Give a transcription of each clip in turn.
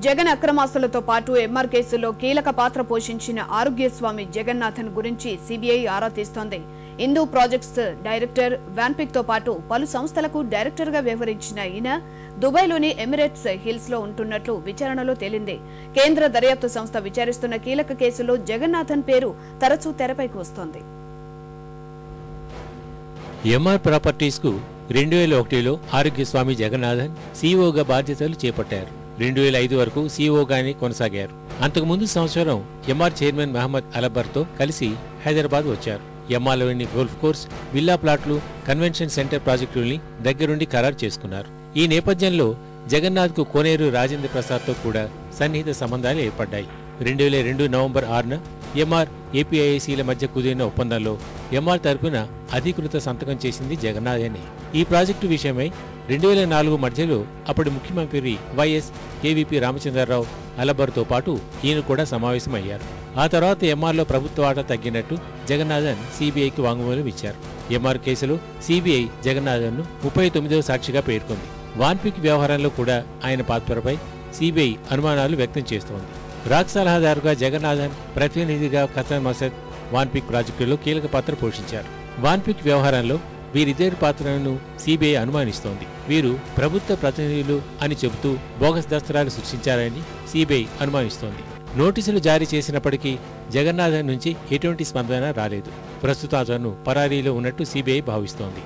జగన్ అక్రమాస్తులతో పాటు ఎంఆర్ కేసులో కీలక పాత్ర పోషించిన ఆరోగ్యస్వామి జగన్నాథన్ గురించి సిబిఐ ఆరా తీస్తోంది. హిందూ ప్రాజెక్ట్స్ డైరెక్టర్ వాన్పిక్ తో పాటు పలు సంస్థలకు డైరెక్టర్ గా వ్యవహరించిన ఈయన దుబాయ్లోని ఎమిరేట్స్ హిల్స్ లో ఉంటున్నట్లు విచారణలో తేలింది. కేంద్ర దర్యాప్తు సంస్థ విచారిస్తున్న కీలక కేసులో జగన్నాథన్ పేరు తరచూ తెరపైకి వస్తోంది. ఎంఆర్ ప్రాపర్టీస్ కు 2001లో ఆరోగ్యస్వామి జగన్నాథన్ సీఈఓగా బాధ్యతలు చేపట్టారు. 2005 వరకు సీఈఓగానే కొనసాగారు. అంతకుముందు సంవత్సరం ఎంఆర్ చైర్మన్ మహమ్మద్ అలబర్తో కలిసి హైదరాబాద్ వచ్చారు. ఎంఆర్లోని గోల్ఫ్ కోర్స్, విల్లా ప్లాట్లు, కన్వెన్షన్ సెంటర్ ప్రాజెక్టుల్ని దగ్గరుండి ఖరారు చేసుకున్నారు. ఈ నేపథ్యంలో జగన్నాథ్ కు కోనేరు రాజేంద్ర ప్రసాద్ తో కూడా సన్నిహిత సంబంధాలు ఏర్పడ్డాయి. 2002 నవంబర్ 6న ఎంఆర్ ఏపీఐఐసీల మధ్య కుదిరిన ఒప్పందంలో ఎంఆర్ తరపున అధికృత సంతకం చేసింది జగన్నాథనే. ఈ ప్రాజెక్టు విషయమై 2004 మధ్యలో అప్పటి ముఖ్యమంత్రి వైఎస్ కేవీపీ రామచంద్రరావు అలబర్తో పాటు ఈయన కూడా సమావేశమయ్యారు. ఆ తర్వాత ఎంఆర్లో ప్రభుత్వ వాటా తగ్గినట్టు జగన్నాథన్ సిబిఐకి వాంగ్మూలం ఇచ్చారు. ఎంఆర్ కేసులో సిబిఐ జగన్నాథన్ను 39వ సాక్షిగా పేర్కొంది. వాన్పిక్ వ్యవహారంలో కూడా ఆయన పాత్రపై సిబిఐ అనుమానాలు వ్యక్తం చేస్తోంది. రాక్ సలహాదారుగా జగన్నాథన్, ప్రతినిధిగా ఖతర్ మసద్ వాన్పిక్ ప్రాజెక్టులో కీలక పాత్ర పోషించారు. వాన్పిక్ వ్యవహారంలో వీరిద్దరి పాత్రలను సిబిఐ అనుమానిస్తోంది. వీరు ప్రభుత్వ ప్రతినిధులు అని చెబుతూ బోగస్ దస్త్రాలు సృష్టించారని సిబిఐ అనుమానిస్తోంది. నోటీసులు జారీ చేసినప్పటికీ జగన్నాథన్ నుంచి ఎటువంటి స్పందన రాలేదు. ప్రస్తుతం అతను పరారీలో ఉన్నట్టు సిబిఐ భావిస్తోంది.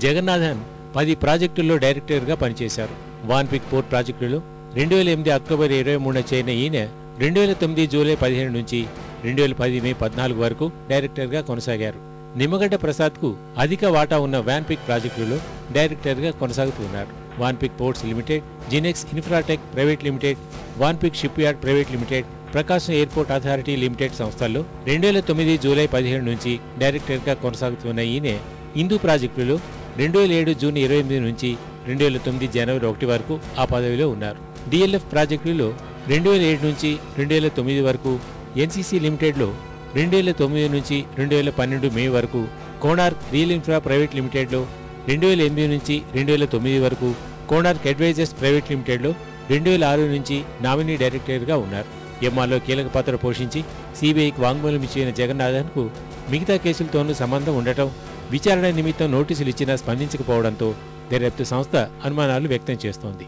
జగన్నాథన్ 10 ప్రాజెక్టుల్లో డైరెక్టర్గా పనిచేశారు. వాన్పిక్ పోర్ట్ ప్రాజెక్టులో 2008 అక్టోబర్ 23న చేరిన ఈయన 2009 జూలై 15 నుంచి 2010 మే 14 వరకు డైరెక్టర్గా కొనసాగారు. నిమ్మగడ్డ ప్రసాద్కు అధిక వాటా ఉన్న వాన్పిక్ ప్రాజెక్టులో డైరెక్టర్గా కొనసాగుతున్నారు. Vanpic ports limited, Zinex infratech private limited, Vanpic ship yard private limited, Prakasam airport authority limited సంస్థల్లో 2009 జూలై 15 నుంచి డైరెక్టర్గా కొనసాగుతున్న ఈయన హిందూ ప్రాజెక్టులో 2007 జూన్ 28 నుంచి 2009 జనవరి 1 వరకు ఆ పదవిలో ఉన్నారు. డిఎల్ఎఫ్ ప్రాజెక్టులో 2007 నుంచి 2009 వరకు, ఎన్సీసీ లిమిటెడ్లో 2009 నుంచి 2012 మే వరకు, కోనార్క్ రియల్ ఇన్ఫ్రా ప్రైవేట్ లిమిటెడ్లో 2008 నుంచి 2009 వరకు, కోనార్క్ అడ్వైజర్స్ ప్రైవేట్ లిమిటెడ్లో 2006 నుంచి నామినీ డైరెక్టర్గా ఉన్నారు. ఎంఆర్లో కీలక పాత్ర పోషించి సిబిఐకి వాంగ్మూలం ఇచ్చిన జగన్నాథన్కు మిగతా కేసులతోనూ సంబంధం ఉండటం, విచారణ నిమిత్తం నోటీసులు ఇచ్చినా స్పందించకపోవడంతో దర్యాప్తు సంస్థ అనుమానాలు వ్యక్తం చేస్తోంది.